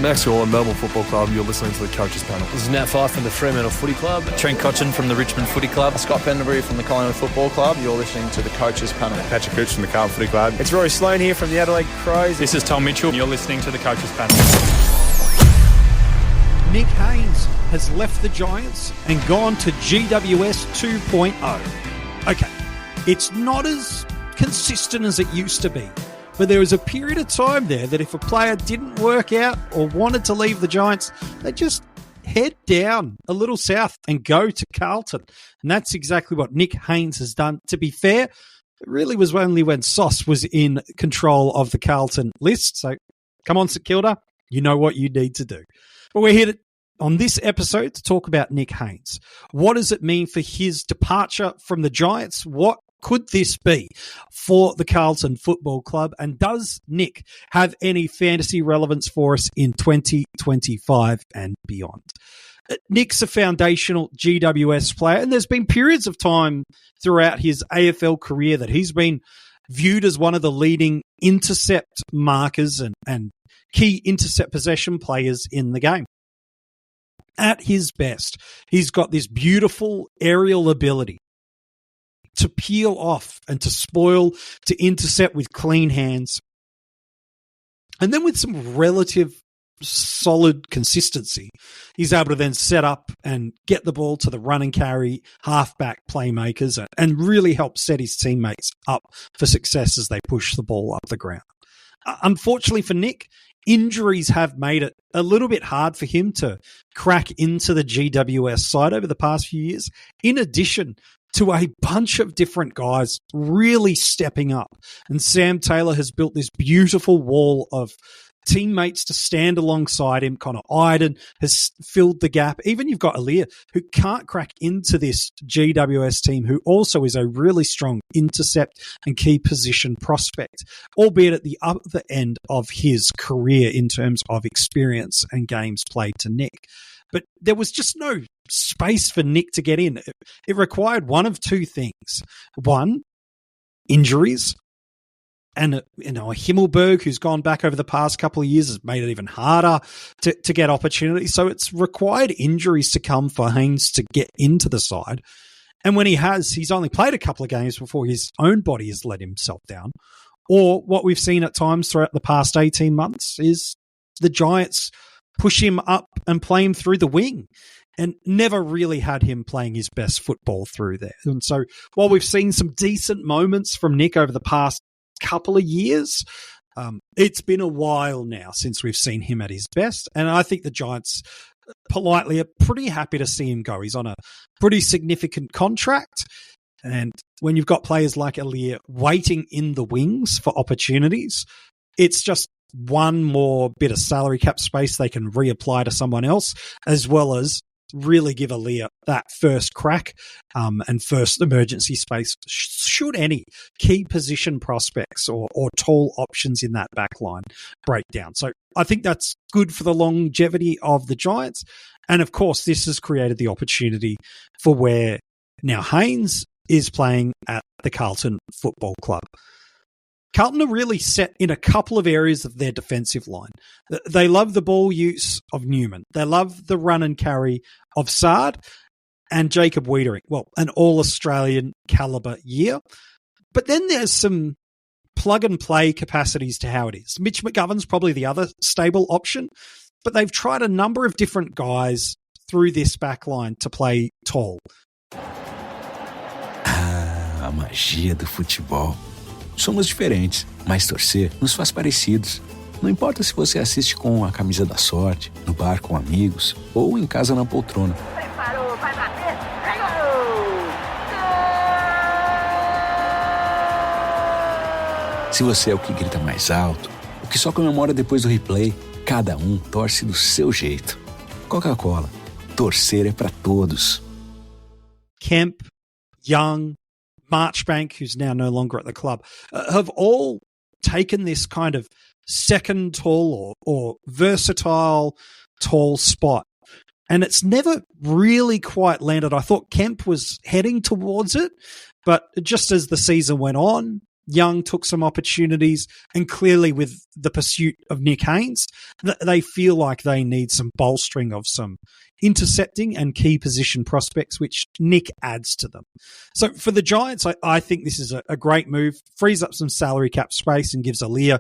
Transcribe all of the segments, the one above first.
Max Gorlin, Melbourne Football Club. You're listening to the Coaches Panel. This is Nat Fyfe from the Fremantle Footy Club. Trent Cotchin from the Richmond Footy Club. Scott Pendlebury from the Collingwood Football Club. You're listening to the Coaches Panel. Patrick Cooch from the Carlton Footy Club. It's Rory Sloane here from the Adelaide Crows. This is Tom Mitchell. You're listening to the Coaches Panel. Nick Haynes has left the Giants and gone to GWS 2.0. Okay, it's not as consistent as it used to be, but there was a period of time there that if a player didn't work out or wanted to leave the Giants, they just head down a little south and go to Carlton. And that's exactly what Nick Haynes has done. To be fair, it really was only when Sauce was in control of the Carlton list. So come on, St Kilda, you know what you need to do. But we're here on this episode to talk about Nick Haynes. What does it mean for his departure from the Giants? What could this be for the Carlton Football Club? And does Nick have any fantasy relevance for us in 2025 and beyond? Nick's a foundational GWS player, and there's been periods of time throughout his AFL career that he's been viewed as one of the leading intercept markers and key intercept possession players in the game. At his best, he's got this beautiful aerial ability to peel off and to spoil, to intercept with clean hands. And then with some relative solid consistency, he's able to then set up and get the ball to the run and carry halfback playmakers and really help set his teammates up for success as they push the ball up the ground. Unfortunately for Nick, injuries have made it a little bit hard for him to crack into the GWS side over the past few years, in addition to a bunch of different guys really stepping up. And Sam Taylor has built this beautiful wall of teammates to stand alongside him. Connor Iden has filled the gap. Even you've got Aaliyah, who can't crack into this GWS team, who also is a really strong intercept and key position prospect, albeit at the other end of his career in terms of experience and games played to Nick. But there was just no space for Nick to get in. It required one of two things. One, injuries. And a Himmelberg, who's gone back over the past couple of years, has made it even harder to get opportunities. So it's required injuries to come for Haynes to get into the side. And when he has, he's only played a couple of games before his own body has let himself down. Or what we've seen at times throughout the past 18 months is the Giants push him up and play him through the wing, and never really had him playing his best football through there. And so while we've seen some decent moments from Nick over the past couple of years, it's been a while now since we've seen him at his best. And I think the Giants politely are pretty happy to see him go. He's on a pretty significant contract. And when you've got players like Aaliyah waiting in the wings for opportunities, it's just one more bit of salary cap space they can reapply to someone else, as well as really give Aaliyah that first crack and first emergency space should any key position prospects or tall options in that back line break down. So I think that's good for the longevity of the Giants. And of course, this has created the opportunity for where now Haynes is playing at the Carlton Football Club. Carlton are really set in a couple of areas of their defensive line. They love the ball use of Newman. They love the run and carry of Saad and Jacob Wiedering. Well, an all-Australian caliber year. But then there's some plug-and-play capacities to how it is. Mitch McGovern's probably the other stable option, but they've tried a number of different guys through this back line to play tall. A magia do futebol. Somos diferentes, mas torcer nos faz parecidos. Não importa se você assiste com a camisa da sorte, no bar com amigos ou em casa na poltrona. Preparou, vai bater, gol! Se você é o que grita mais alto, o que só comemora depois do replay, cada um torce do seu jeito. Coca-Cola, torcer é pra todos. Kemp, Young, Marchbank, who's now no longer at the club, have all taken this kind of second tall or versatile tall spot. And it's never really quite landed. I thought Kemp was heading towards it, but just as the season went on, Young took some opportunities, and clearly with the pursuit of Nick Haynes, they feel like they need some bolstering of some intercepting and key position prospects, which Nick adds to them. So for the Giants, I think this is a great move, frees up some salary cap space and gives Aaliyah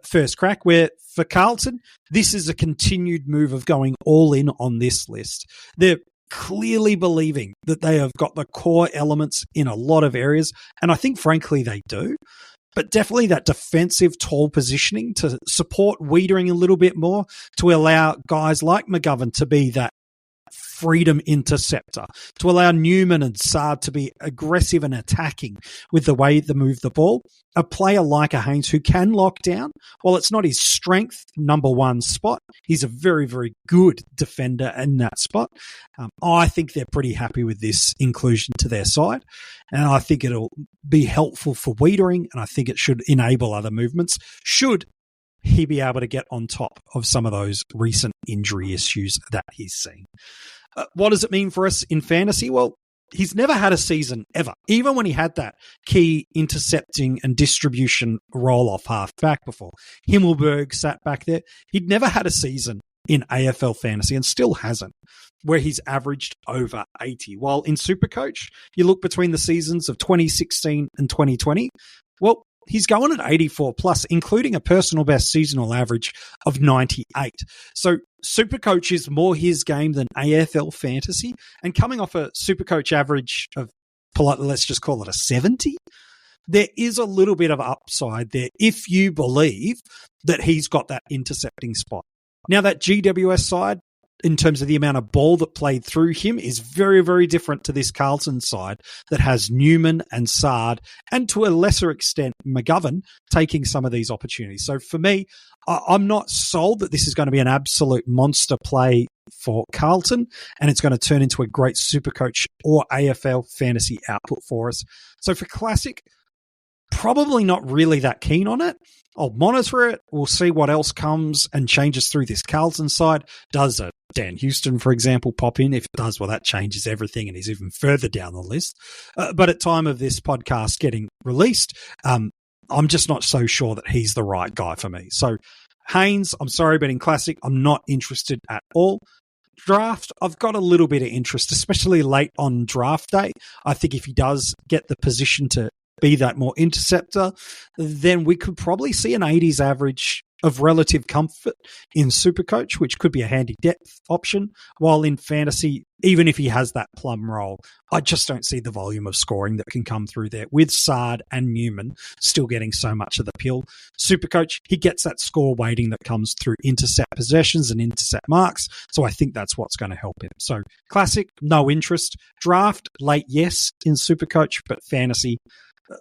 first crack, where for Carlton, this is a continued move of going all in on this list. They're clearly believing that they have got the core elements in a lot of areas, and I think frankly they do. But definitely that defensive tall positioning to support Wiedering a little bit more, to allow guys like McGovern to be that freedom interceptor, to allow Newman and Saad to be aggressive and attacking with the way they move the ball. A player like a Haynes who can lock down, while it's not his strength number one spot, he's a very, very good defender in that spot. I think they're pretty happy with this inclusion to their side, and I think it'll be helpful for Wiedering, and I think it should enable other movements, should he be able to get on top of some of those recent injury issues that he's seen. What does it mean for us in fantasy? Well, he's never had a season ever, even when he had that key intercepting and distribution roll-off half-back before. Himmelberg sat back there. He'd never had a season in AFL Fantasy and still hasn't, where he's averaged over 80. While in SuperCoach, you look between the seasons of 2016 and 2020, well, he's going at 84 plus, including a personal best seasonal average of 98. So SuperCoach is more his game than AFL Fantasy. And coming off a SuperCoach average of, politely, let's just call it a 70, there is a little bit of upside there if you believe that he's got that intercepting spot. Now, that GWS side, in terms of the amount of ball that played through him, is very, very different to this Carlton side that has Newman and Saad, and to a lesser extent, McGovern taking some of these opportunities. So for me, I'm not sold that this is going to be an absolute monster play for Carlton, and it's going to turn into a great SuperCoach or AFL fantasy output for us. So for Classic, probably not really that keen on it. I'll monitor it. We'll see what else comes and changes through this Carlton side. Does a Dan Houston, for example, pop in? If it does, well, that changes everything and he's even further down the list. But at time of this podcast getting released, I'm just not so sure that he's the right guy for me. So Haynes, I'm sorry, but in Classic, I'm not interested at all. Draft, I've got a little bit of interest, especially late on draft day. I think if he does get the position to be that more interceptor, then we could probably see an 80s average of relative comfort in SuperCoach, which could be a handy depth option. While in fantasy, even if he has that plum role, I just don't see the volume of scoring that can come through there with Saad and Newman still getting so much of the pill. SuperCoach, he gets that score weighting that comes through intercept possessions and intercept marks. So I think that's what's going to help him. So Classic, no interest. Draft, late, yes, in SuperCoach, but fantasy,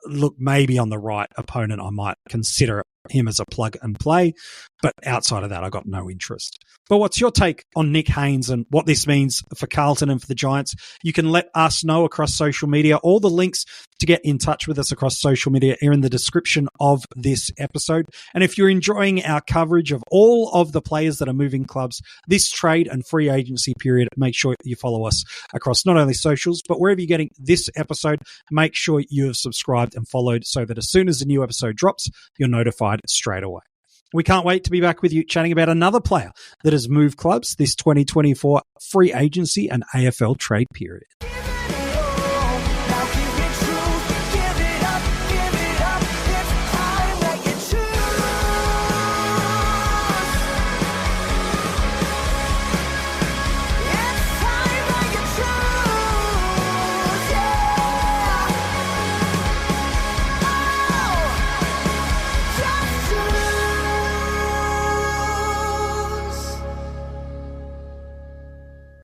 look, maybe on the right opponent, I might consider him as a plug and play. But outside of that, I got no interest. But what's your take on Nick Haynes and what this means for Carlton and for the Giants? You can let us know across social media. All the links to get in touch with us across social media are in the description of this episode. And if you're enjoying our coverage of all of the players that are moving clubs this trade and free agency period, make sure you follow us across not only socials, but wherever you're getting this episode, make sure you have subscribed and followed so that as soon as a new episode drops, you're notified straight away. We can't wait to be back with you chatting about another player that has moved clubs this 2024 free agency and AFL trade period.